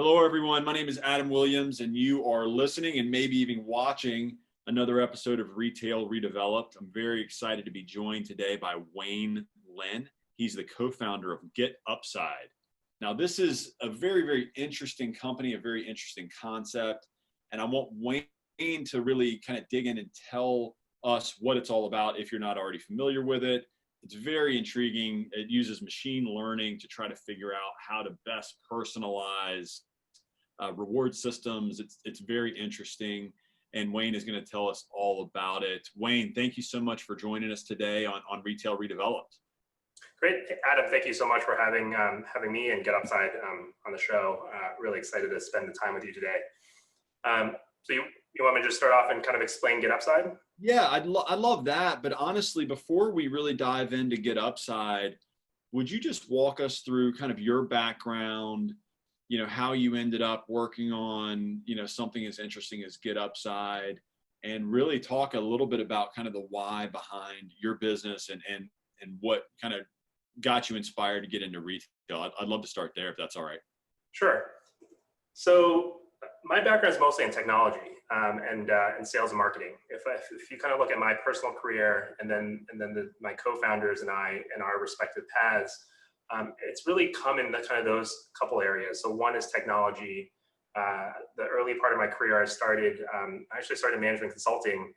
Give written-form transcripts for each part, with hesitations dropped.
Hello, everyone. My name is Adam Williams, and you are listening and maybe even watching another episode of Retail Redeveloped. I'm very excited to be joined today by Wayne Lin. He's the co-founder of GetUpside. Now, this is a very, very interesting company, a very interesting concept, and I want Wayne to really kind of dig in and tell us what it's all about if you're not already familiar with it. It's very intriguing. It uses machine learning to try to figure out how to best personalize reward systems. It's very interesting, and Wayne is going to tell us all about it. Wayne, thank you so much for joining us today on Retail Redeveloped. Great, Adam. Thank you so much for having me and GetUpside on the show. Really excited to spend the time with you today. So you want me to just start off and kind of explain GetUpside? Yeah, I'd love that. But honestly, before we really dive into GetUpside, would you just walk us through kind of your background, how you ended up working on, something as interesting as GetUpside, and really talk a little bit about kind of the why behind your business and what kind of got you inspired to get into retail. I'd love to start there if that's all right. Sure. So my background is mostly in technology and sales and marketing. If you kind of look at my personal career and then my co-founders and I and our respective paths, it's really come in kind of those couple areas. So one is technology. The early part of my career, I actually started management consulting,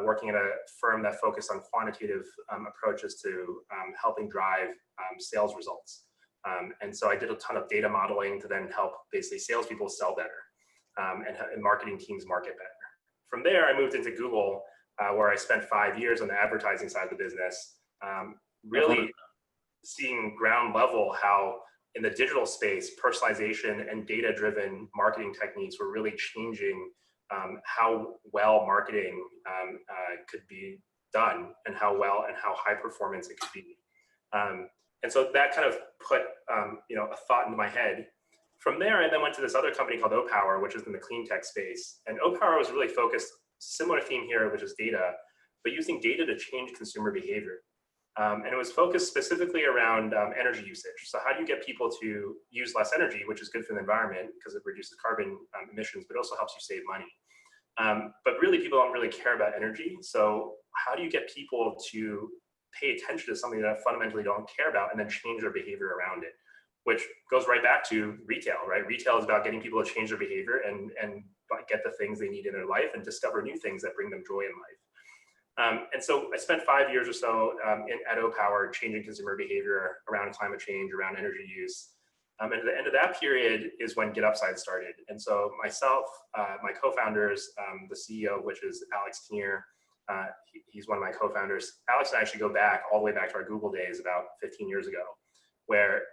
working at a firm that focused on quantitative approaches to helping drive sales results. And so I did a ton of data modeling to then help basically salespeople sell better and marketing teams market better. From there, I moved into Google, where I spent 5 years on the advertising side of the business, really seeing ground level how in the digital space, personalization and data-driven marketing techniques were really changing how well marketing could be done and how well and how high performance it could be. And so that kind of put a thought into my head. From there, I then went to this other company called OPower, which is in the clean tech space. And OPower was really focused, similar theme here, which is data, but using data to change consumer behavior. And it was focused specifically around energy usage. So how do you get people to use less energy, which is good for the environment because it reduces carbon emissions, but also helps you save money. But really, people don't really care about energy. So how do you get people to pay attention to something that fundamentally don't care about and then change their behavior around it? Which goes right back to retail, right? Retail is about getting people to change their behavior and get the things they need in their life and discover new things that bring them joy in life. And so I spent 5 years or so at OPower changing consumer behavior around climate change, around energy use. And at the end of that period is when GetUpside started. And so myself, my co-founders, the CEO, which is Alex Kinnear, he's one of my co-founders. Alex and I actually go back all the way back to our Google days about 15 years ago, where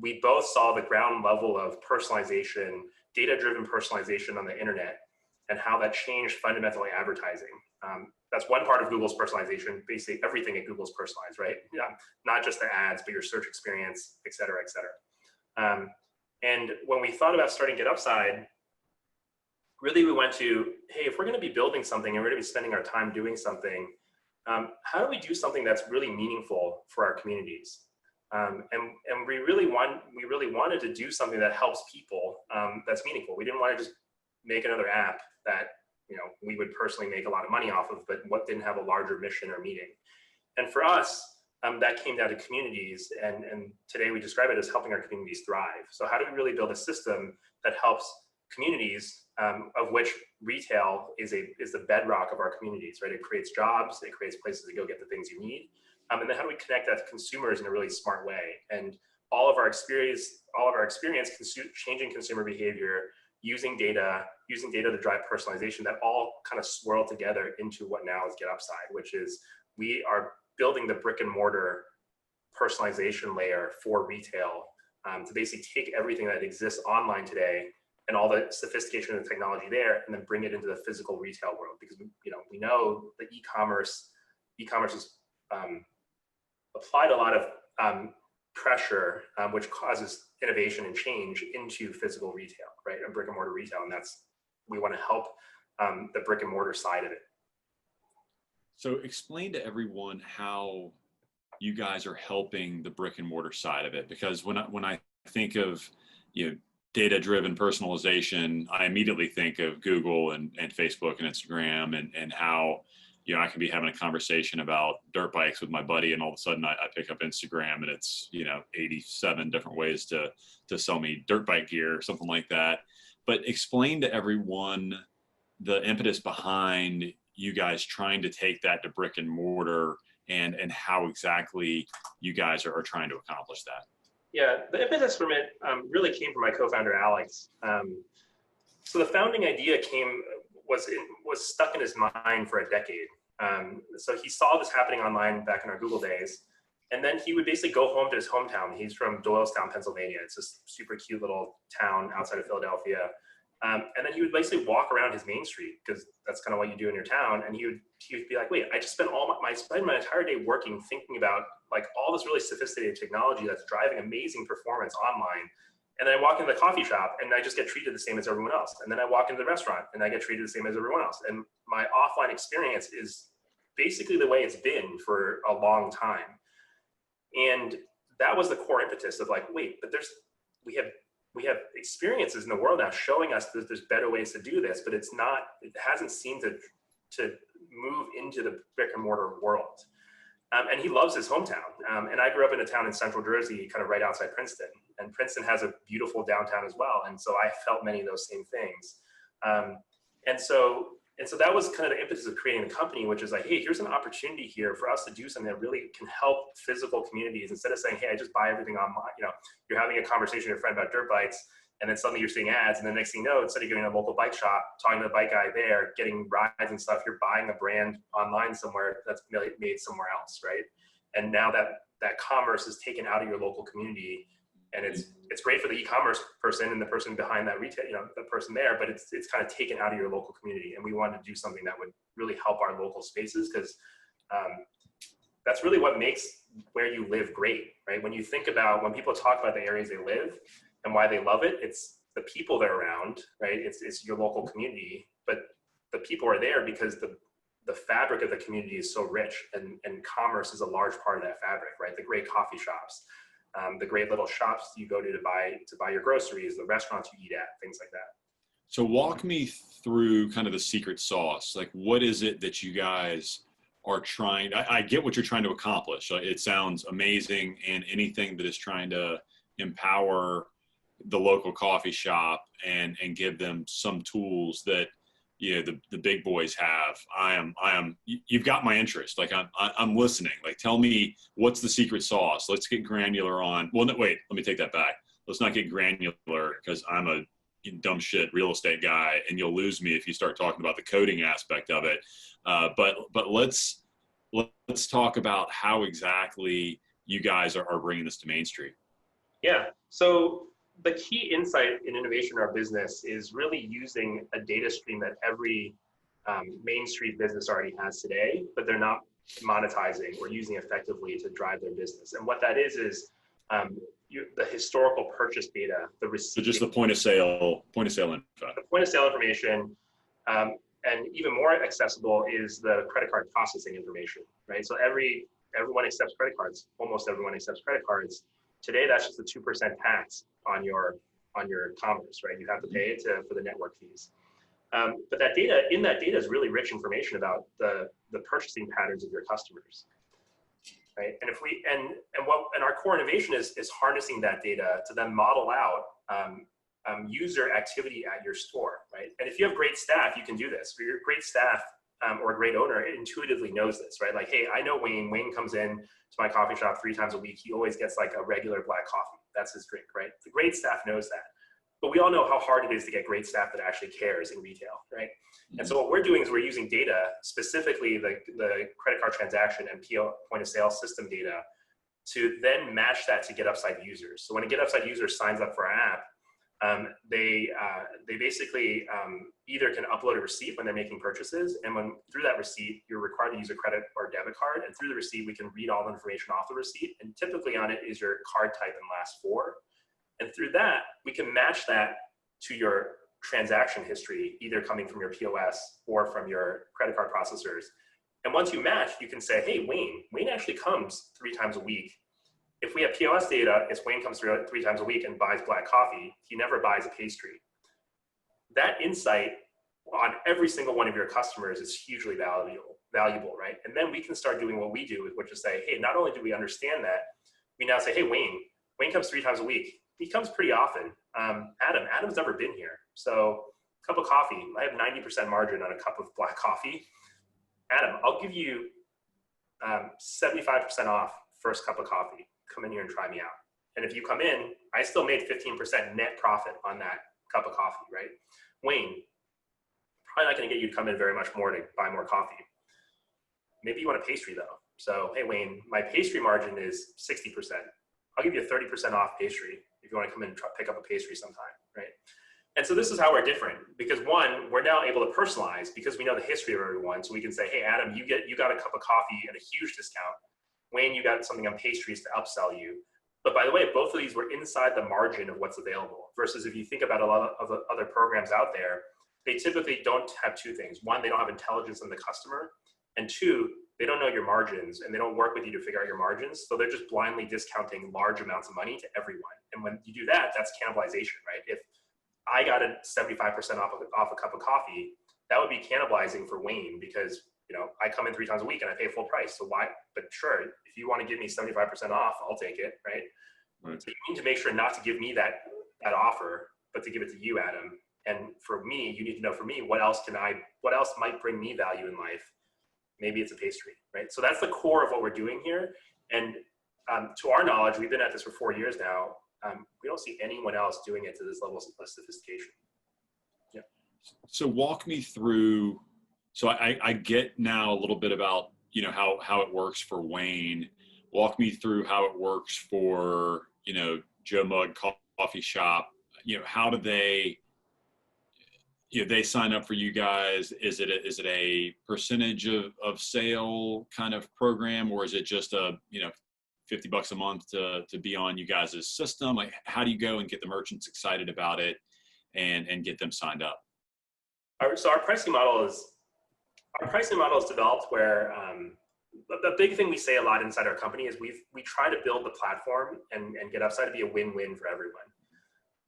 we both saw the ground level of personalization, data-driven personalization on the internet, and how that changed fundamentally advertising. That's one part of Google's personalization. Basically, everything at Google's personalized, right? Not just the ads, but your search experience, et cetera, et cetera. And when we thought about starting GetUpside, really we went to, hey, if we're going to be building something and we're going to be spending our time doing something, how do we do something that's really meaningful for our communities? And we really wanted to do something that helps people, that's meaningful. We didn't want to just make another app that we would personally make a lot of money off of, but what didn't have a larger mission or meaning. And for us, that came down to communities, and today we describe it as helping our communities thrive. So how do we really build a system that helps communities, of which retail is the bedrock of our communities, right? It creates jobs, it creates places to go get the things you need. And then how do we connect that to consumers in a really smart way? And all of our experience changing consumer behavior, using data to drive personalization, that all kind of swirl together into what now is GetUpside, which is we are building the brick-and-mortar personalization layer for retail, to basically take everything that exists online today and all the sophistication of the technology there, and then bring it into the physical retail world. Because we know that e-commerce has applied a lot of pressure, which causes innovation and change into physical retail, right? And brick and mortar retail. And we want to help the brick and mortar side of it. So explain to everyone how you guys are helping the brick and mortar side of it, because when I think of data-driven personalization, I immediately think of Google and Facebook and Instagram and how, you know, I could be having a conversation about dirt bikes with my buddy, and all of a sudden I pick up Instagram and it's, you know, 87 different ways to sell me dirt bike gear or something like that. But explain to everyone the impetus behind you guys trying to take that to brick and mortar, and how exactly you guys are trying to accomplish that. Yeah, the impetus from it really came from my co-founder, Alex. So the founding idea was stuck in his mind for a decade. So he saw this happening online back in our Google days. And then he would basically go home to his hometown. He's from Doylestown, Pennsylvania. It's this super cute little town outside of Philadelphia. And then he would basically walk around his main street, because that's kind of what you do in your town. And he would be like, wait, I just spent my entire day working, thinking about like all this really sophisticated technology that's driving amazing performance online. And then I walk into the coffee shop and I just get treated the same as everyone else. And then I walk into the restaurant and I get treated the same as everyone else. And my offline experience is basically the way it's been for a long time. And that was the core impetus of like, wait, but we have experiences in the world now showing us that there's better ways to do this, but it hasn't seemed to move into the brick and mortar world. And he loves his hometown. And I grew up in a town in central Jersey, kind of right outside Princeton. And Princeton has a beautiful downtown as well. And so I felt many of those same things. And so that was kind of the impetus of creating the company, which is like, hey, here's an opportunity here for us to do something that really can help physical communities. Instead of saying, hey, I just buy everything online. You know, you're having a conversation with your friend about dirt bikes, and then suddenly you're seeing ads, and the next thing you know, instead of going to a local bike shop, talking to the bike guy there, getting rides and stuff, you're buying a brand online somewhere that's made somewhere else, right? And now that commerce is taken out of your local community, and it's great for the e-commerce person and the person behind that retail, you know, the person there, but it's kind of taken out of your local community. And we wanted to do something that would really help our local spaces, because that's really what makes where you live great, right? When people talk about the areas they live and why they love it, it's the people they're around, right? It's your local community, but the people are there because the fabric of the community is so rich, and commerce is a large part of that fabric, right? The great coffee shops, the great little shops you go to buy your groceries, the restaurants you eat at, things like that. So walk me through kind of the secret sauce. Like, what is it that you guys are trying? I get what you're trying to accomplish. It sounds amazing, and anything that is trying to empower the local coffee shop and give them some tools that, you know, the big boys have. You've got my interest. Like I'm listening. Like, tell me, what's the secret sauce? Let's get granular on, well, no, wait, let me take that back. Let's not get granular, because I'm a dumb shit real estate guy, and you'll lose me if you start talking about the coding aspect of it. But let's talk about how exactly you guys are bringing this to Main Street. Yeah. So the key insight in innovation in our business is really using a data stream that every Main Street business already has today, but they're not monetizing or using effectively to drive their business. And what that is the historical purchase data, the receipt. So just the point of sale info. The point of sale information, and even more accessible is the credit card processing information, right? So everyone accepts credit cards. Almost everyone accepts credit cards. Today, that's just a 2% tax on your commerce, right? You have to pay it for the network fees. But in that data is really rich information about the purchasing patterns of your customers, right? And our core innovation is harnessing that data to then model out user activity at your store, right? And if you have great staff, you can do this. For your great staff or a great owner, it intuitively knows this, right? Like, hey, I know Wayne. Wayne comes in to my coffee shop 3 times a week. He always gets like a regular black coffee. That's his drink, right? The great staff knows that. But we all know how hard it is to get great staff that actually cares in retail, right? Mm-hmm. And so what we're doing is we're using data, specifically the credit card transaction and point of sale system data, to then match that to GetUpside users. So when a GetUpside user signs up for our app, they basically either can upload a receipt when they're making purchases, and through that receipt, you're required to use a credit or debit card, and through the receipt, we can read all the information off the receipt, and typically on it is your card type and last 4. And through that, we can match that to your transaction history, either coming from your POS or from your credit card processors. And once you match, you can say, hey, Wayne actually comes 3 times a week If we have POS data, it's Wayne comes through 3 times a week and buys black coffee. He never buys a pastry. That insight on every single one of your customers is hugely valuable, right? And then we can start doing what we do, which is say, hey, not only do we understand that, we now say, hey, Wayne comes 3 times a week. He comes pretty often. Adam's never been here. So cup of coffee, I have 90% margin on a cup of black coffee. Adam, I'll give you 75% off first cup of coffee. Come in here and try me out. And if you come in, I still made 15% net profit on that cup of coffee, right? Wayne, probably not going to get you to come in very much more to buy more coffee. Maybe you want a pastry though. So, hey, Wayne, my pastry margin is 60%. I'll give you a 30% off pastry if you want to come in and pick up a pastry sometime, right? And so this is how we're different, because one, we're now able to personalize because we know the history of everyone. So we can say, hey, Adam, you got a cup of coffee at a huge discount. Wayne, you got something on pastries to upsell you. But by the way, both of these were inside the margin of what's available, versus if you think about a lot of other programs out there, they typically don't have two things. One, they don't have intelligence on the customer. And two, they don't know your margins and they don't work with you to figure out your margins. So they're just blindly discounting large amounts of money to everyone. And when you do that, that's cannibalization, right? If I got a 75% off a cup of coffee, that would be cannibalizing for Wayne because, you know, I come in 3 times a week and I pay full price. So why, but sure, if you want to give me 75% off, I'll take it, right? So you need to make sure not to give me that offer, but to give it to you, Adam. And for me, you need to know for me, what else might bring me value in life? Maybe it's a pastry, right? So that's the core of what we're doing here. And to our knowledge, we've been at this for 4 years now. We don't see anyone else doing it to this level of sophistication. Yeah. So walk me through, so I get now a little bit about, you know, how it works for Wayne. Walk me through how it works for, you know, Joe Mug Coffee Shop. You know, how do they, you know, they sign up for you guys? Is it a percentage of sale kind of program, or is it just a, you know, $50 a month to be on you guys' system? Like, how do you go and get the merchants excited about it and get them signed up? So our pricing model is developed where the big thing we say a lot inside our company is we try to build the platform and GetUpside to be a win-win for everyone.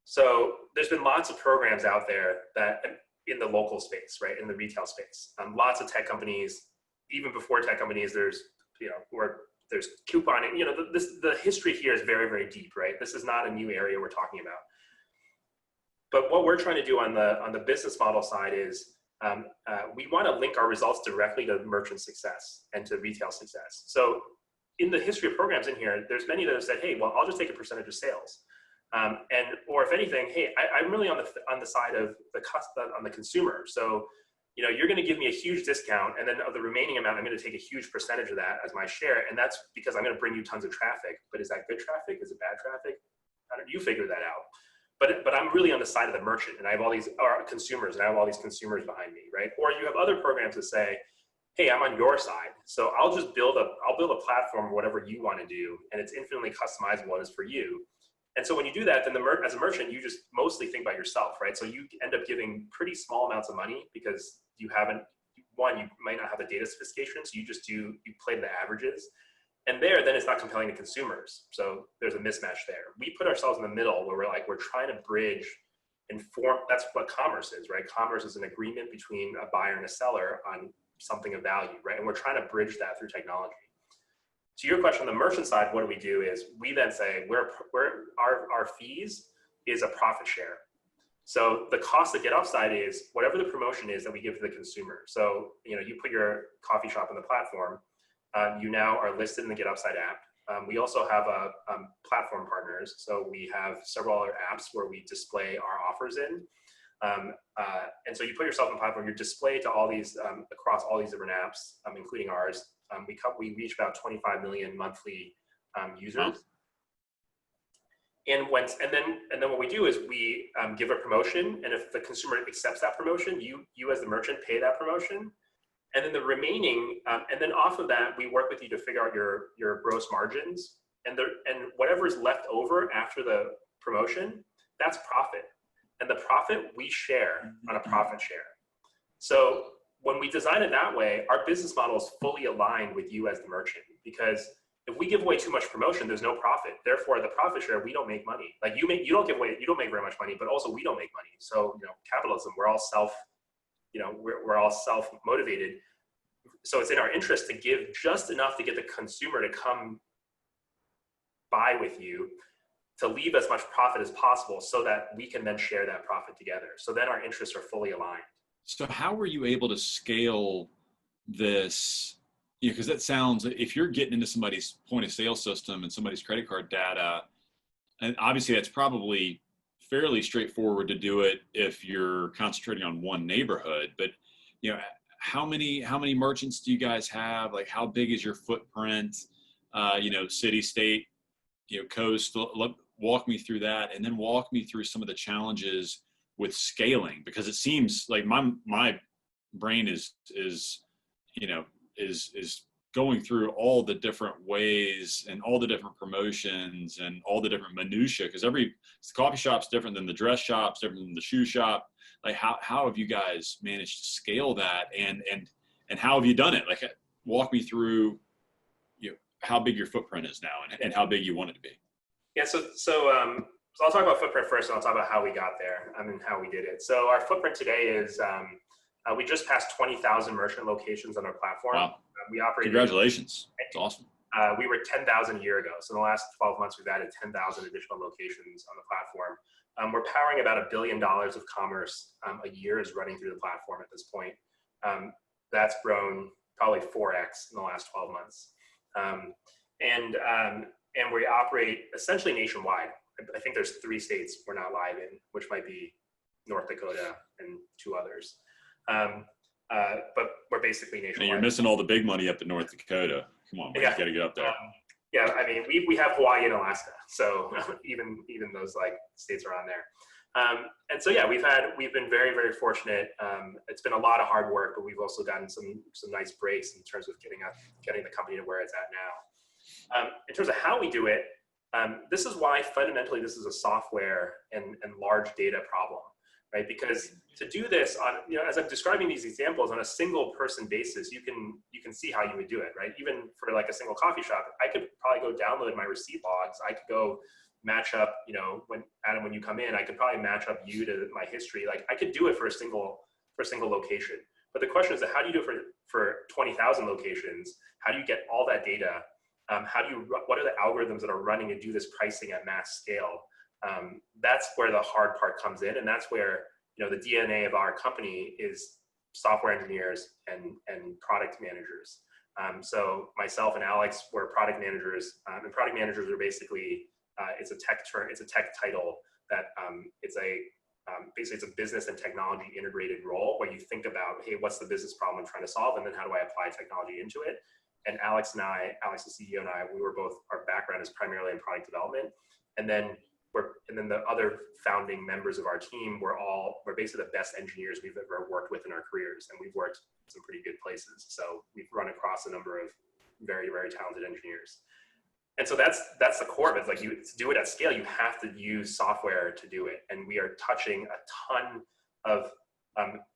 So there's been lots of programs out there that in the local space, right, in the retail space, lots of tech companies. Even before tech companies, there's, you know, where there's couponing. You know, the history here is very, very deep, right? This is not a new area we're talking about. But what we're trying to do on the business model side is we want to link our results directly to merchant success and to retail success. So in the history of programs in here, there's many that have said, hey, well, I'll just take a percentage of sales. Or if anything, hey, I'm really on the side of on the consumer. So, you know, you're going to give me a huge discount, and then of the remaining amount, I'm going to take a huge percentage of that as my share, and that's because I'm going to bring you tons of traffic. But is that good traffic? Is it bad traffic? How did you figure that out? But I'm really on the side of the merchant, and I have all these consumers, and I have all these consumers behind me, right? Or you have other programs that say, hey, I'm on your side, so I'll build a platform, whatever you want to do, and it's infinitely customizable and it's for you. And so when you do that, then as a merchant, you just mostly think about yourself, right? So you end up giving pretty small amounts of money because you might not have the data sophistication, so you play the averages. And then it's not compelling to consumers. So there's a mismatch there. We put ourselves in the middle where we're trying to bridge and form, that's what commerce is, right? Commerce is an agreement between a buyer and a seller on something of value, right? And we're trying to bridge that through technology. To your question, on the merchant side, what do we do is we then say our fees is a profit share. So the cost of GetUpside is whatever the promotion is that we give to the consumer. So, you know, you put your coffee shop on the platform, you now are listed in the GetUpside app. We also have platform partners. So we have several other apps where we display our offers in. And so you put yourself on the platform, you're displayed to all these, across all these different apps, including ours. We reach about 25 million monthly users. And then what we do is we give a promotion, and if the consumer accepts that promotion, you as the merchant pay that promotion. And then the remaining, and then off of that, we work with you to figure out your gross margins, and whatever is left over after the promotion, that's profit. And the profit we share on a profit share. So when we design it that way, our business model is fully aligned with you as the merchant, because if we give away too much promotion, there's no profit. Therefore, the profit share, we don't make money. Like you don't make very much money, but also we don't make money. So, capitalism, we're all we're all self-motivated. So it's in our interest to give just enough to get the consumer to come buy with you, to leave as much profit as possible so that we can then share that profit together. So then our interests are fully aligned. So how were you able to scale this? Because that sounds, if you're getting into somebody's point of sale system and somebody's credit card data, and obviously that's probably fairly straightforward to do it if you're concentrating on one neighborhood, but how many merchants do you guys have? Like, how big is your footprint? City, state, coast. Walk me through that, and then walk me through some of the challenges with scaling, because it seems like my brain is going through all the different ways and all the different promotions and all the different minutia, because the coffee shop's different than the dress shop's different than the shoe shop. Like how have you guys managed to scale that, and how have you done it? Like, walk me through how big your footprint is now and how big you want it to be. Yeah, so I'll talk about footprint first, and I'll talk about how we got there. How we did it. So our footprint today is we just passed 20,000 merchant locations on our platform. Wow! We operated. Congratulations! That's awesome. We were 10,000 a year ago. So in the last 12 months, we've added 10,000 additional locations on the platform. We're powering about $1 billion of commerce a year is running through the platform at this point. That's grown probably 4x in the last 12 months. And we operate essentially nationwide. I think there's 3 states we're not live in, which might be North Dakota and 2 others. But we're basically nationwide. And you're missing all the big money up in North Dakota. Come on, man, you got to get up there. I mean, we have Hawaii and Alaska, so even those states are on there. And so yeah, we've been very, very fortunate. It's been a lot of hard work, but we've also gotten some nice breaks in terms of getting the company to where it's at now. In terms of how we do it, this is why fundamentally this is a software and large data problem, right? Because to do this on, as I'm describing these examples on a single person basis, you can see how you would do it, right? Even for like a single coffee shop, I could probably go download my receipt logs. I could go match up, when you come in, I could probably match up you to my history. Like I could do it for a single location. But the question is, how do you do it for 20,000 locations? How do you get all that data? What are the algorithms that are running to do this pricing at mass scale? That's where the hard part comes in. And that's where, the DNA of our company is software engineers and product managers. So myself and Alex were product managers, and product managers are basically, it's a tech term, it's a tech title that basically it's a business and technology integrated role where you think about, hey, what's the business problem I'm trying to solve? And then how do I apply technology into it? And Alex, the CEO, and I, our background is primarily in product development. And then the other founding members of our team, we're basically the best engineers we've ever worked with in our careers. And we've worked in some pretty good places. So we've run across a number of very, very talented engineers. And so that's the core of it. Like to do it at scale, you have to use software to do it. And we are touching a ton of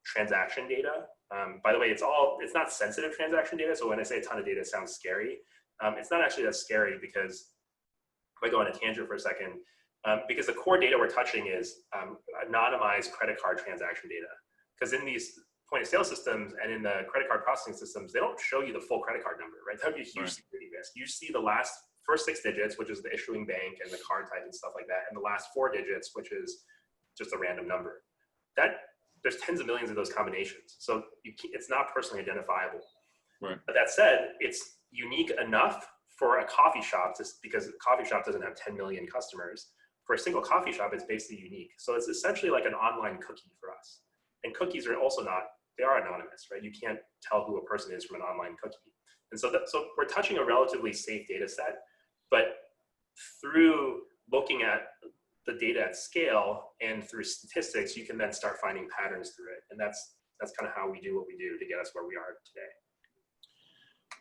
transaction data. By the way, it's not sensitive transaction data. So when I say a ton of data, it sounds scary. It's not actually that scary, because if I go on a tangent for a second, because the core data we're touching is anonymized credit card transaction data. Because in these point of sale systems and in the credit card processing systems, they don't show you the full credit card number, right? That would be a huge security risk. You see the first 6 digits, which is the issuing bank and the card type and stuff like that, and the last 4 digits, which is just a random number. There's tens of millions of those combinations. So it's not personally identifiable. Right. But that said, it's unique enough for a coffee shop, because a coffee shop doesn't have 10 million customers. For a single coffee shop, it's basically unique. So it's essentially like an online cookie for us. And cookies are also they are anonymous, right? You can't tell who a person is from an online cookie. And so we're touching a relatively safe data set, but through looking at the data at scale and through statistics, you can then start finding patterns through it. And that's kind of how we do what we do to get us where we are today.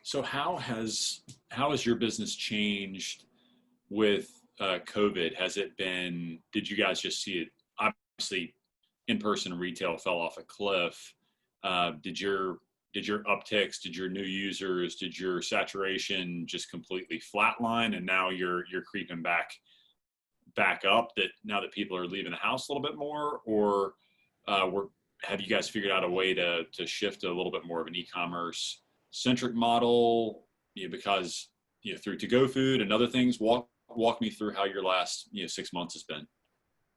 So how has your business changed with COVID? Did you guys just see it? Obviously, in-person retail fell off a cliff. Did your did your upticks, did your new users, did your saturation just completely flatline, and now you're creeping back up, that now that people are leaving the house a little bit more, or have you guys figured out a way to shift to a little bit more of an e-commerce centric model? Because through to-go food and other things, walk me through how your last 6 months has been,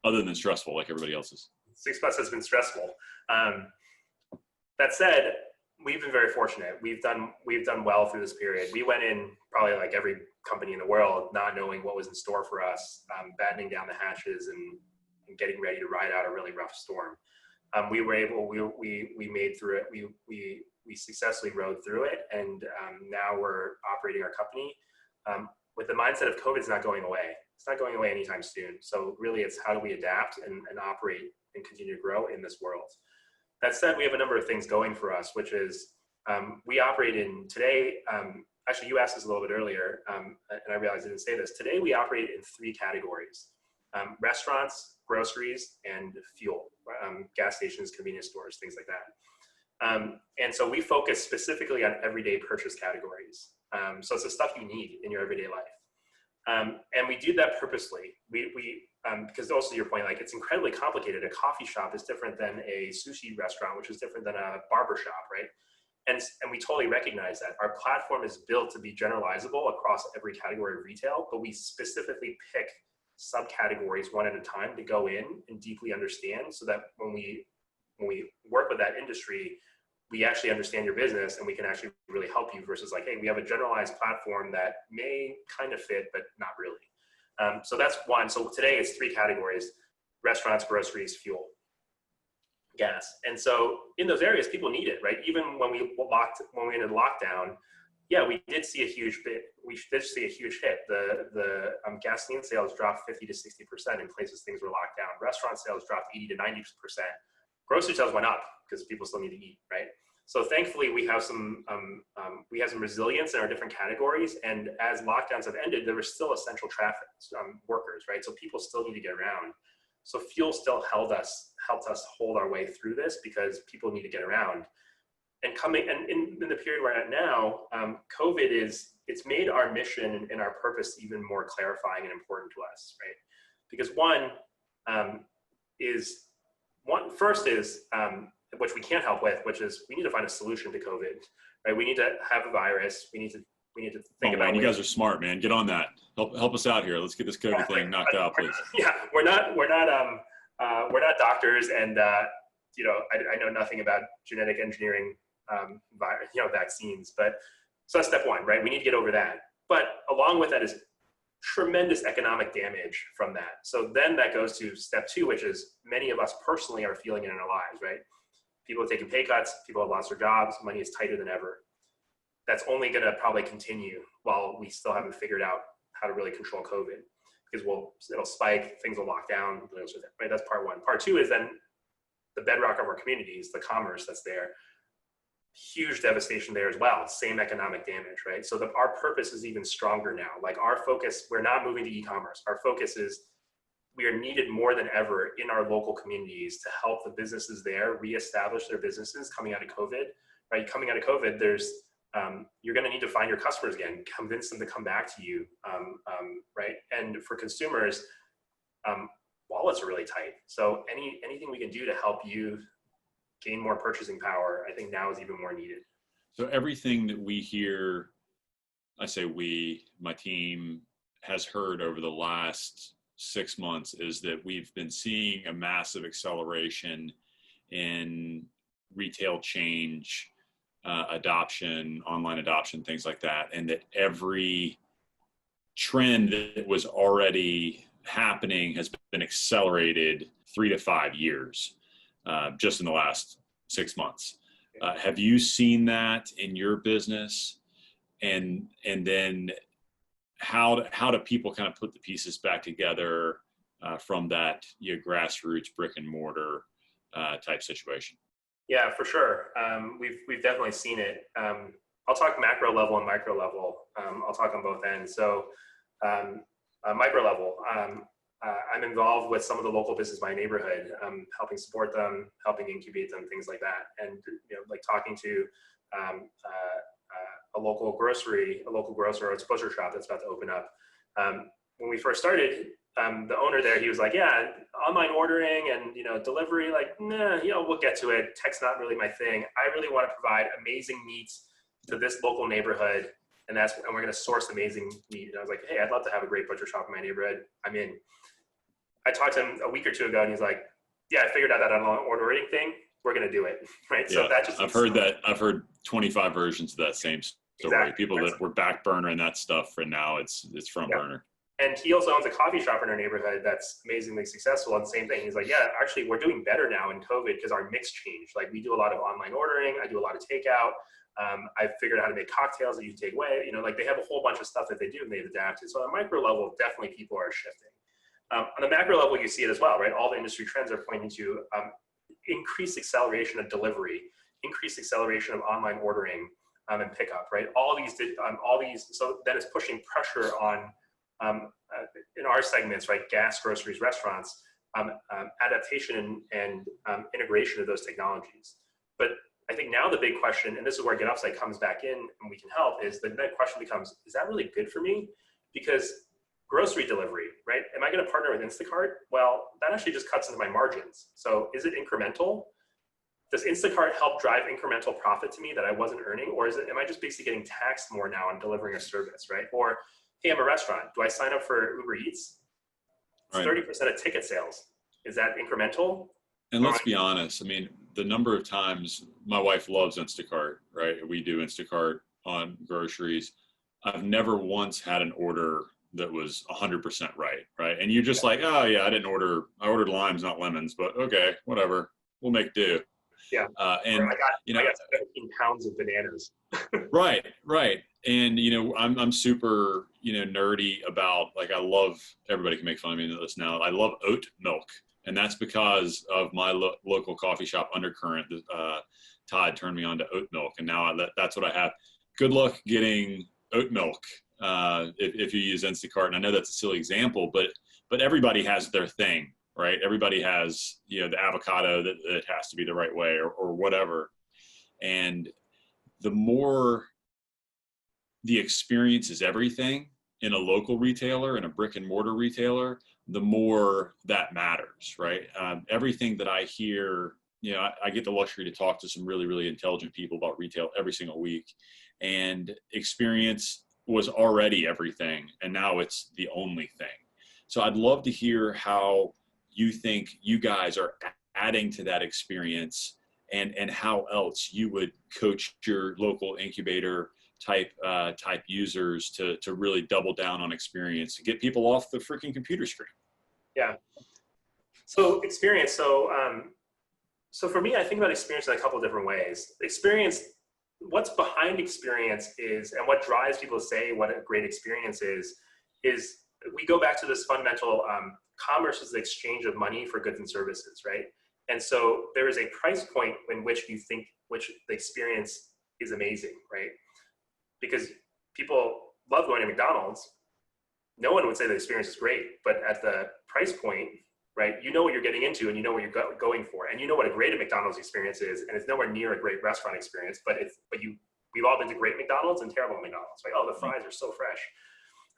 other than stressful like everybody else's. 6 months has been stressful. That said, we've been very fortunate. We've done well through this period. We went in probably like every company in the world, not knowing what was in store for us, battening down the hatches and getting ready to ride out a really rough storm. We were able. We made through it. We successfully rode through it, and now we're operating our company with the mindset of COVID's not going away. It's not going away anytime soon. So really, it's how do we adapt and operate and continue to grow in this world. That said, we have a number of things going for us, which is we operate in today. Actually, you asked this a little bit earlier, and I realized I didn't say this. Today, we operate in 3 categories: restaurants, groceries, and fuel, gas stations, convenience stores, things like that. And so we focus specifically on everyday purchase categories. So it's the stuff you need in your everyday life. And we do that purposely. Because also to your point, like, it's incredibly complicated. A coffee shop is different than a sushi restaurant, which is different than a barber shop, right? And we totally recognize that. Our platform is built to be generalizable across every category of retail, but we specifically pick subcategories one at a time to go in and deeply understand, so that when we work with that industry, we actually understand your business and we can actually really help you, versus like, hey, we have a generalized platform that may kind of fit, but not really. So that's one. So today it's 3 categories: restaurants, groceries, fuel, gas. And so in those areas, people need it, right? Even when we ended lockdown, yeah, we did see a huge hit. The gasoline sales dropped 50 to 60% in places things were locked down. Restaurant sales dropped 80 to 90%. Grocery sales went up because people still need to eat, right? So thankfully, we have some resilience in our different categories. And as lockdowns have ended, there was still essential traffic workers, right? So people still need to get around. So fuel still helped us hold our way through this, because people need to get around. And in the period we're at now, COVID it's made our mission and our purpose even more clarifying and important to us, right? Because first is which we can't help with, which is we need to find a solution to COVID, right? We need to have a virus. We need to think about. You guys are smart, man. Get on that. Help us out here. Let's get this COVID thing knocked out, please. Yeah, we're not doctors, and I know nothing about genetic engineering, vaccines. But so that's step one, right? We need to get over that. But along with that is tremendous economic damage from that. So then that goes to step 2, which is many of us personally are feeling it in our lives, right? People are taking pay cuts, people have lost their jobs, money is tighter than ever. That's only going to probably continue while we still haven't figured out how to really control COVID, because it'll spike, things will lock down, right? That's part 1. Part 2 is then the bedrock of our communities, the commerce that's there. Huge devastation there as well. Same economic damage, right? So our purpose is even stronger now. Like, our focus, we're not moving to e-commerce. Our focus is we are needed more than ever in our local communities to help the businesses there reestablish their businesses coming out of COVID, right? Coming out of COVID, you're going to need to find your customers again, convince them to come back to you, right? And for consumers, wallets are really tight. So anything we can do to help you gain more purchasing power, I think now is even more needed. So everything that we hear, I say my team has heard over the last 6 months, is that we've been seeing a massive acceleration in retail change, adoption, online adoption, things like that. And that every trend that was already happening has been accelerated 3 to 5 years. Just in the last 6 months. Have you seen that in your business? And then how do people kind of put the pieces back together from that grassroots brick and mortar type situation? Yeah, for sure. We've definitely seen it. I'll talk macro level and micro level. I'll talk on both ends. So micro level. I'm involved with some of the local business in my neighborhood, helping support them, helping incubate them, things like that. And like talking to a local grocer or a butcher shop that's about to open up. When we first started, the owner there, he was like, yeah, online ordering and, delivery, like, nah, we'll get to it. Tech's not really my thing. I really want to provide amazing meats to this local neighborhood. And we're going to source amazing meat. And I was like, hey, I'd love to have a great butcher shop in my neighborhood. I'm in. I talked to him a week or two ago and he's like, yeah, I figured out that online ordering thing. We're going to do it. Right. Yeah, so that just, I've heard 25 versions of that same story. Exactly. People that were back burnering that stuff, and now it's front burner. And he also owns a coffee shop in our neighborhood that's amazingly successful. And same thing. He's like, yeah, actually we're doing better now in COVID because our mix changed. Like we do a lot of online ordering. I do a lot of takeout. I figured out how to make cocktails that you take away. Like they have a whole bunch of stuff that they do and they've adapted. So on a micro level, definitely people are shifting. On the macro level, you see it as well, right? All the industry trends are pointing to increased acceleration of delivery, increased acceleration of online ordering and pickup, right? All these, so that is pushing pressure on, in our segments, right? Gas, groceries, restaurants, adaptation and integration of those technologies. But I think now the big question, and this is where GetUpside comes back in and we can help, is the next question becomes, is that really good for me? Because grocery delivery, right? Am I going to partner with Instacart? Well, that actually just cuts into my margins. So is it incremental? Does Instacart help drive incremental profit to me that I wasn't earning? Or am I just basically getting taxed more now on delivering a service, right? Or, hey, I'm a restaurant. Do I sign up for Uber Eats? It's 30% of ticket sales. Is that incremental? And let's be honest. I mean, the number of times my wife loves Instacart, right? We do Instacart on groceries. I've never once had an order that was 100% right? And you're just like, oh yeah, I ordered limes, not lemons, but okay, whatever, we'll make do. Yeah. And I got 17 pounds of bananas. Right. And I'm super nerdy about, like, I love, everybody can make fun of me in this now, I love oat milk, and that's because of my local coffee shop Undercurrent. Todd turned me on to oat milk, and now that's what I have. Good luck getting oat milk if you use Instacart. And I know that's a silly example, but everybody has their thing, right? Everybody has, the avocado that it has to be the right way or whatever. And the more the experience is everything in a local retailer, in a brick and mortar retailer, the more that matters, right? Everything that I hear, I get the luxury to talk to some really, really intelligent people about retail every single week, and experience was already everything, and now it's the only thing. So I'd love to hear how you think you guys are adding to that experience, and how else you would coach your local incubator type users to really double down on experience, to get people off the freaking computer screen. Yeah. So experience. So for me, I think about experience in a couple of different ways. Experience, what's behind experience is, and what drives people to say what a great experience is we go back to this fundamental, commerce is the exchange of money for goods and services, right? And so there is a price point in which the experience is amazing, right? Because people love going to McDonald's. No one would say the experience is great, but at the price point, right, you know what you're getting into and you know what you're going for, and you know what a great McDonald's experience is, and it's nowhere near a great restaurant experience, but we've all been to great McDonald's and terrible McDonald's, right? Oh, the fries are so fresh,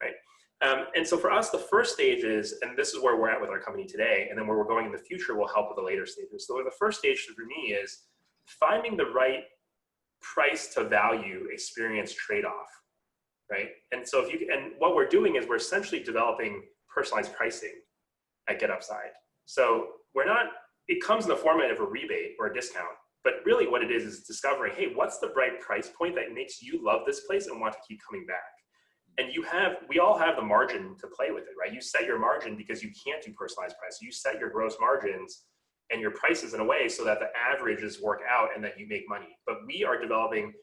right? And so for us, the first stage is, and this is where we're at with our company today, and then where we're going in the future will help with the later stages. So the first stage for me is finding the right price to value experience trade-off, right? And so and what we're doing is we're essentially developing personalized pricing at GetUpside. So it comes in the format of a rebate or a discount, but really what it is discovering, hey, what's the right price point that makes you love this place and want to keep coming back? And we all have the margin to play with it, right? You set your margin because you can't do personalized price. You set your gross margins and your prices in a way so that the averages work out and that you make money. But we are developing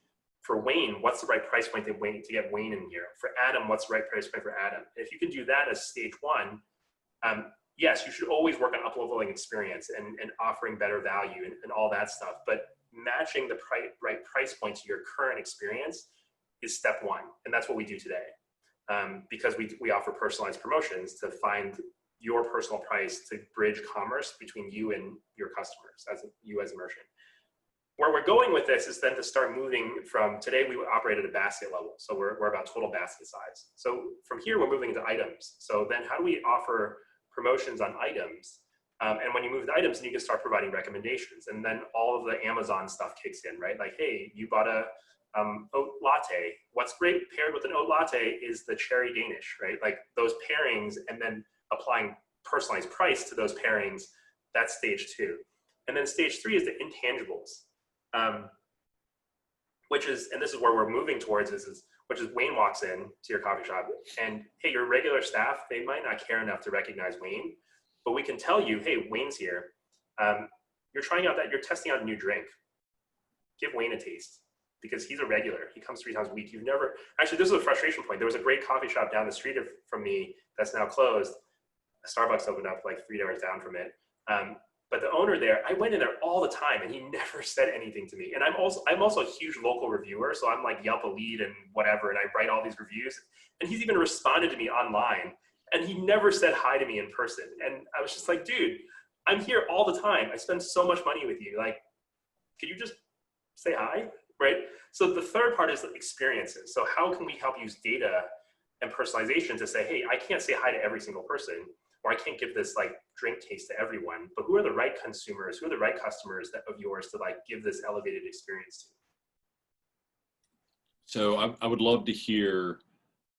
for Wayne, what's the right price point to get Wayne in here? For Adam, what's the right price point for Adam? And if you can do that as stage one, yes, you should always work on up-leveling experience and offering better value and all that stuff. But matching the right price point to your current experience is step one. And that's what we do today. Because we offer personalized promotions to find your personal price to bridge commerce between you and your customers, you as a merchant. where we're going with this is then to start moving from today, we operate at a basket level. So we're about total basket size. So from here, we're moving into items. So then how do we offer promotions on items? And when you move to items, then you can start providing recommendations. And then all of the Amazon stuff kicks in, right? Like, hey, you bought a oat latte. What's great paired with an oat latte is the cherry Danish, right? Like those pairings, and then applying personalized price to those pairings, that's stage 2. And then stage 3 is the intangibles, which is, and this is where we're moving towards, which is Wayne walks in to your coffee shop and, hey, your regular staff, they might not care enough to recognize Wayne, but we can tell you, hey, Wayne's here. You're trying out you're testing out a new drink. Give Wayne a taste, because he's a regular. He comes 3 times a week. Actually, this is a frustration point. There was a great coffee shop down the street from me that's now closed. Starbucks opened up like 3 doors down from it. But the owner there, I went in there all the time and he never said anything to me. And I'm also a huge local reviewer. So I'm like Yelp Elite and whatever. And I write all these reviews, and he's even responded to me online, and he never said hi to me in person. And I was just like, dude, I'm here all the time. I spend so much money with you. Like, could you just say hi, right? So the third part is the experiences. So how can we help use data and personalization to say, hey, I can't say hi to every single person, or I can't give this like drink taste to everyone, but who are the right consumers, who are the right customers of yours to like give this elevated experience to? So I would love to hear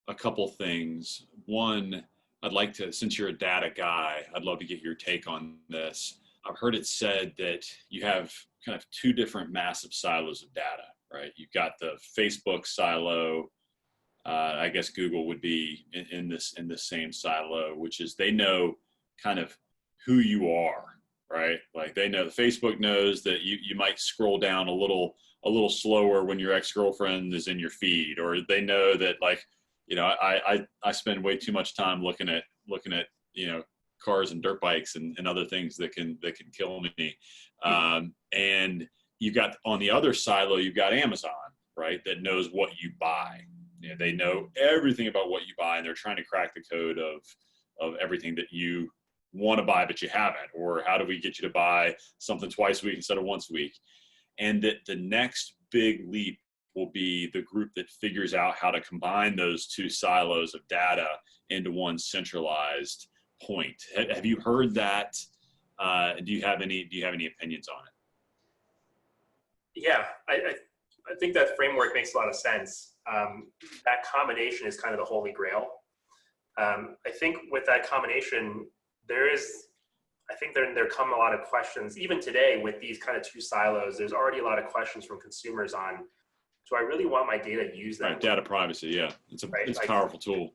a couple things. One, I'd like to, since you're a data guy, I'd love to get your take on this. I've heard it said that you have kind of 2 different massive silos of data, right? You've got the Facebook silo. I guess Google would be in this same silo, which is they know kind of who you are, right? Like they know, Facebook knows that you might scroll down a little slower when your ex-girlfriend is in your feed, or they know that, like, you know, I spend way too much time looking at you know, cars and dirt bikes and other things that can kill me. And you've got, on the other silo, you've got Amazon, right? That knows what you buy. You know, they know everything about what you buy, and they're trying to crack the code of everything that you want to buy but you haven't, or how do we get you to buy something twice a week instead of once a week. And that the next big leap will be the group that figures out how to combine those 2 silos of data into one centralized point. Have you heard that? Do you have any opinions on it? Yeah, I think that framework makes a lot of sense. That combination is kind of the holy grail. I think with that combination, there come a lot of questions. Even today with these kind of 2 silos, there's already a lot of questions from consumers on, do I really want my data used that way? Data privacy, yeah. It's a powerful tool.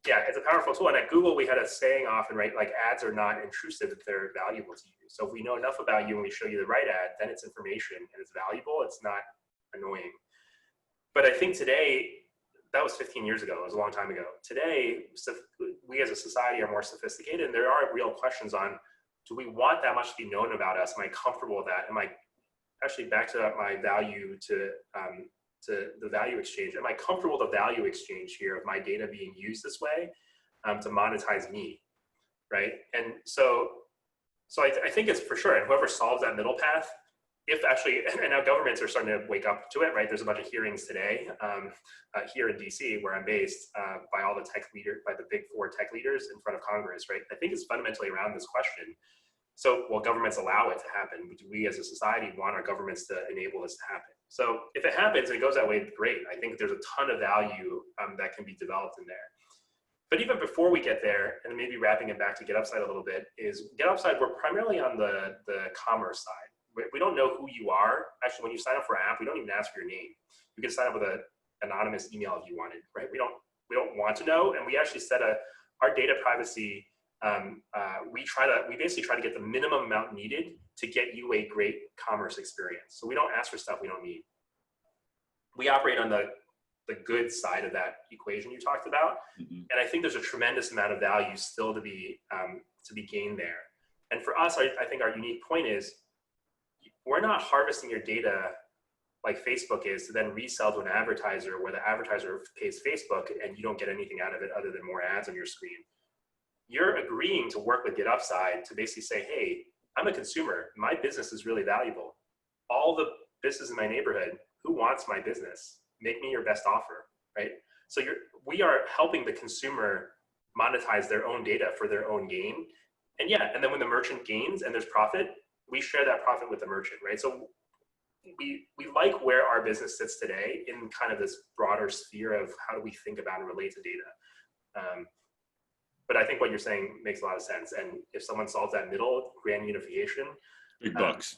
Yeah, it's a powerful tool. And at Google, we had a saying often, right? Like, ads are not intrusive if they're valuable to you. So if we know enough about you and we show you the right ad, then it's information and it's valuable. It's not annoying. But I think today, that was 15 years ago. It was a long time ago. Today, we as a society are more sophisticated, and there are real questions on, do we want that much to be known about us? Am I comfortable with that? Am I actually, back to my value to the value exchange? Am I comfortable with the value exchange here of my data being used this way to monetize me, right? And so I think it's for sure, and whoever solves that middle path, if actually, and now governments are starting to wake up to it, right? There's a bunch of hearings today here in DC, where I'm based, by all the by the big 4 tech leaders in front of Congress, right? I think it's fundamentally around this question. So, will governments allow it to happen? Do we as a society want our governments to enable this to happen? So if it happens and it goes that way, great. I think there's a ton of value that can be developed in there. But even before we get there, and maybe wrapping it back to GetUpside a little bit, is GetUpside, we're primarily on the commerce side. We don't know who you are. Actually, when you sign up for an app, we don't even ask for your name. You can sign up with an anonymous email if you wanted, right? We don't want to know, and we actually set our data privacy. We basically try to get the minimum amount needed to get you a great commerce experience. So we don't ask for stuff we don't need. We operate on the good side of that equation you talked about, and I think there's a tremendous amount of value still to be gained there. And for us, I think our unique point is, we're not harvesting your data like Facebook is to then resell to an advertiser, where the advertiser pays Facebook and you don't get anything out of it other than more ads on your screen. You're agreeing to work with GetUpside to basically say, hey, I'm a consumer. My business is really valuable. All the business in my neighborhood. Who wants my business? Make me your best offer, right? So we are helping the consumer monetize their own data for their own gain. And yeah, and then when the merchant gains and there's profit, we share that profit with the merchant, right? So we like where our business sits today in kind of this broader sphere of how do we think about and relate to data. But I think what you're saying makes a lot of sense. And if someone solves that middle grand unification, Big bucks.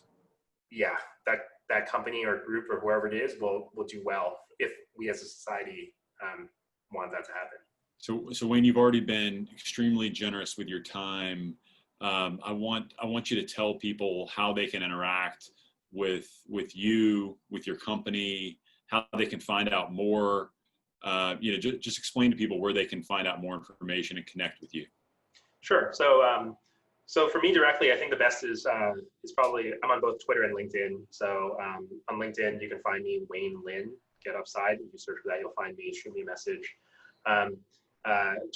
Yeah, that company or group or whoever it is will do well if we as a society want that to happen. So Wayne, you've already been extremely generous with your time. I want you to tell people how they can interact with you, with your company, how they can find out more. Just explain to people where they can find out more information and connect with you. Sure. So for me directly, I think the best is probably, I'm on both Twitter and LinkedIn. So on LinkedIn, you can find me, Wayne Lin, GetUpside. If you search for that, you'll find me, shoot me a message.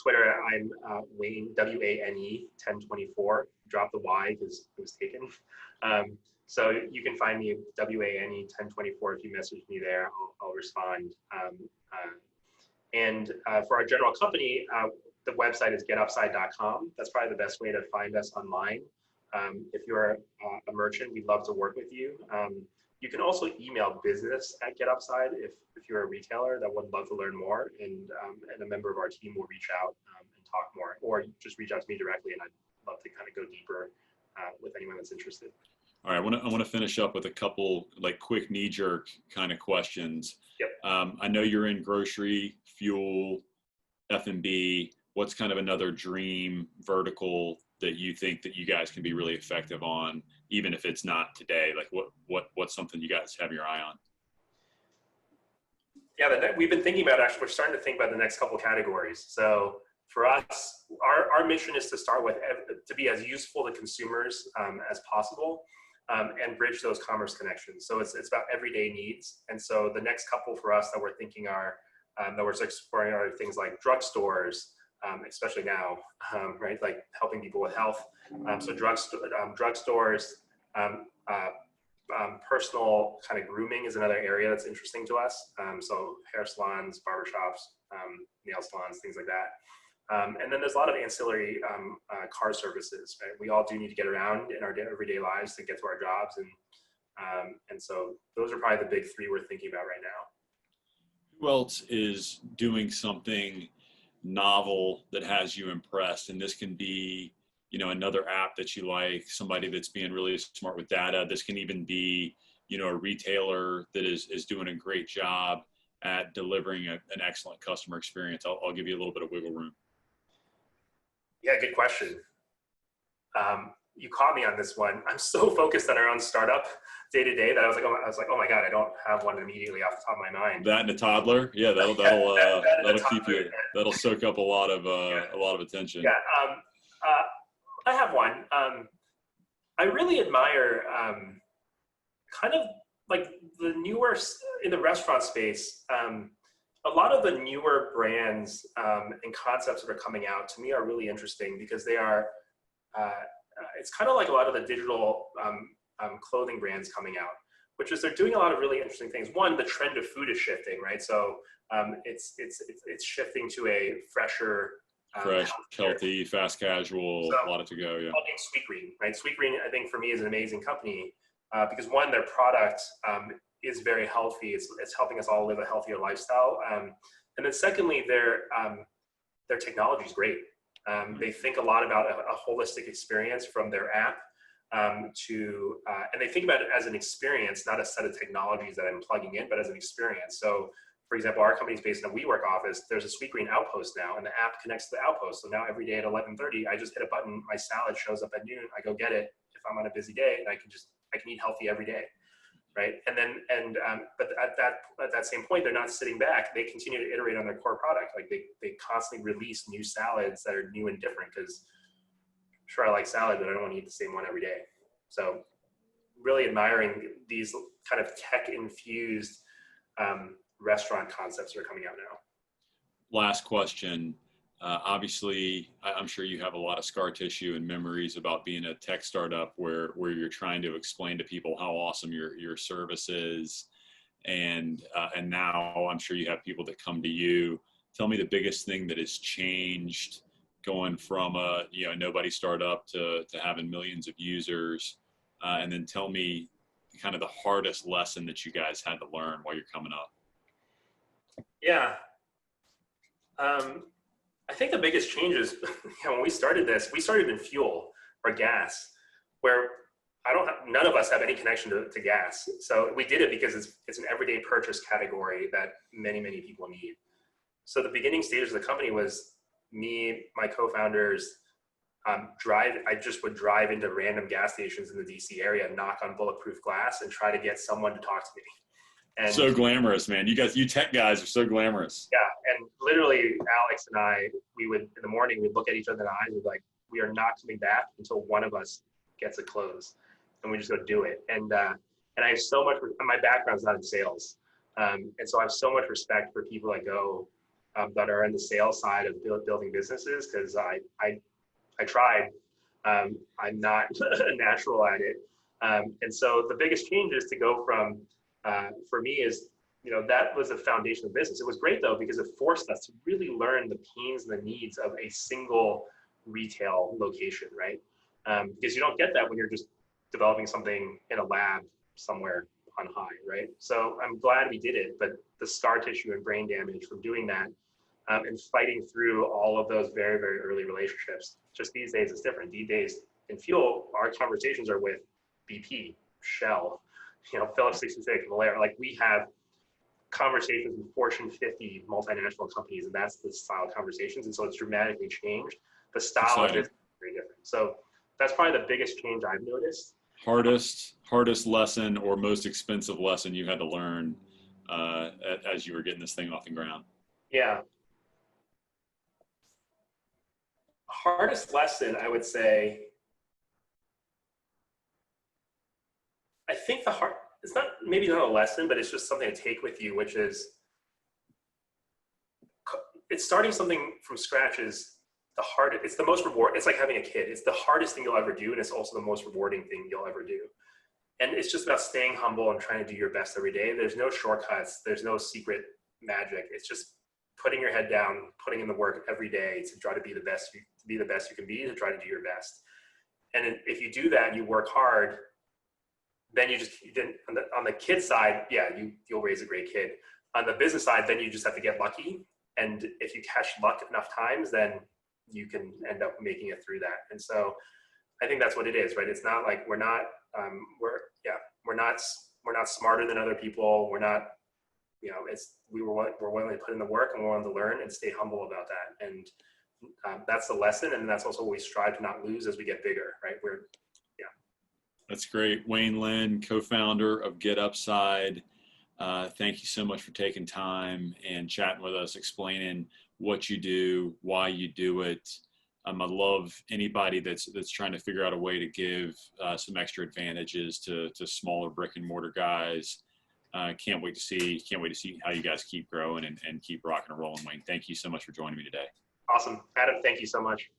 Twitter, I'm Wayne, WANE 1024. Drop the Y because it was taken. So you can find me WANE 1024. If you message me there, I'll respond. And for our general company, the website is getupside.com. That's probably the best way to find us online. If you're a merchant, we'd love to work with you. You can also email business@GetUpside if you're a retailer that would love to learn more, and a member of our team will reach out and talk more, or just reach out to me directly, and I'd love to kind of go deeper with anyone that's interested. All right, I want to finish up with a couple like quick knee-jerk kind of questions. Yep. I know you're in grocery, fuel, F&B. What's kind of another dream vertical that you think that you guys can be really effective on, even if it's not today? Like what's something you guys have your eye on? Yeah, we've been thinking about, actually, we're starting to think about the next couple categories. So for us, our mission is to start with, to be as useful to consumers as possible, and bridge those commerce connections. So it's about everyday needs. And so the next couple for us that we're thinking are, that we're exploring are things like drugstores, especially now, right? Like helping people with health. So drugstores, personal kind of grooming is another area that's interesting to us. So hair salons, barbershops, nail salons, things like that. And then there's a lot of ancillary car services, right? We all do need to get around in our everyday lives to get to our jobs. And so those are probably the big three we're thinking about right now. Who else is doing something novel that has you impressed? And this can be, another app that you like, somebody that's being really smart with data. This can even be, a retailer that is doing a great job at delivering an excellent customer experience. I'll give you a little bit of wiggle room. Yeah, good question. You caught me on this one. I'm so focused on our own startup day to day that I was like, oh my God, I don't have one immediately off the top of my mind. That and a toddler, yeah, that'll keep you. That'll soak up a lot of attention. Yeah, I have one. I really admire kind of like the newer in the restaurant space. A lot of the newer brands and concepts that are coming out to me are really interesting because they are. It's kind of like a lot of the digital clothing brands coming out, which is they're doing a lot of really interesting things. One, the trend of food is shifting, right? So it's shifting to a fresher, fresh, healthy, fast casual, so, a lot to go. Yeah. Sweetgreen, right? Sweetgreen, I think for me is an amazing company because one, their product is very healthy. It's helping us all live a healthier lifestyle, and then secondly, their technology is great. They think a lot about a holistic experience from their app and they think about it as an experience, not a set of technologies that I'm plugging in, but as an experience. So, for example, our company is based in a WeWork office. There's a Sweetgreen outpost now, and the app connects to the outpost. So now every day at 11:30, I just hit a button. My salad shows up at noon. I go get it if I'm on a busy day, and I can eat healthy every day, right? But at that same point, they're not sitting back. They continue to iterate on their core product. Like they constantly release new salads that are new and different because sure, I like salad, but I don't want to eat the same one every day. So really admiring these kind of tech-infused restaurant concepts that are coming out now. Last question. Obviously, I'm sure you have a lot of scar tissue and memories about being a tech startup where you're trying to explain to people how awesome your service is, and now I'm sure you have people that come to you. Tell me the biggest thing that has changed going from a nobody startup to having millions of users, and then tell me kind of the hardest lesson that you guys had to learn while you're coming up. Yeah. I think the biggest change is, when we started this, we started in fuel or gas, where none of us have any connection to gas. So we did it because it's an everyday purchase category that many, many people need. So the beginning stages of the company was me, my co-founders, I just would drive into random gas stations in the DC area, knock on bulletproof glass, and try to get someone to talk to me. And so glamorous, man. You tech guys are so glamorous. Yeah, and literally Alex and I, in the morning, we'd look at each other in the eyes and be like, we are not coming back until one of us gets a close, and we just go do it. And I have so much, my background's not in sales. And so I have so much respect for people that go, that are in the sales side of building businesses, because I tried. I'm not a natural at it. And so the biggest change is to go from, for me is, that was the foundation of business. It was great though, because it forced us to really learn the pains and the needs of a single retail location, right? Because you don't get that when you're just developing something in a lab somewhere on high, right? So I'm glad we did it, but the scar tissue and brain damage from doing that, and fighting through all of those very, very early relationships. Just these days, it's different. These days in fuel, our conversations are with BP, Shell, Phillips 66, Valero. Like, we have conversations with Fortune 50 multinational companies, and that's the style of conversations. And so it's dramatically changed. The style of it is very different. So that's probably the biggest change I've noticed. Hardest lesson or most expensive lesson you had to learn as you were getting this thing off the ground? Yeah. Hardest lesson, I would say, I think it's not, maybe not a lesson, but it's just something to take with you, which is, it's starting something from scratch is the hardest, it's the most rewarding. It's like having a kid. It's the hardest thing you'll ever do, and it's also the most rewarding thing you'll ever do. And it's just about staying humble and trying to do your best every day. There's no shortcuts. There's no secret magic. It's just putting your head down, putting in the work every day to try to be the best you can be, to try to do your best. And if you do that and you work hard, then on the kid side, yeah, you'll raise a great kid. On the business side, then you just have to get lucky. And if you catch luck enough times, then you can end up making it through that. And so I think that's what it is, right? It's not like we're not smarter than other people. We're not, we're willing to put in the work, and we're willing to learn and stay humble about that. And that's the lesson. And that's also what we strive to not lose as we get bigger, right? That's great. Wayne Lin, co-founder of GetUpside. Thank you so much for taking time and chatting with us, explaining what you do, why you do it. I love anybody that's trying to figure out a way to give some extra advantages to smaller brick and mortar guys. Can't wait to see how you guys keep growing and keep rocking and rolling. Wayne, thank you so much for joining me today. Awesome. Adam, thank you so much.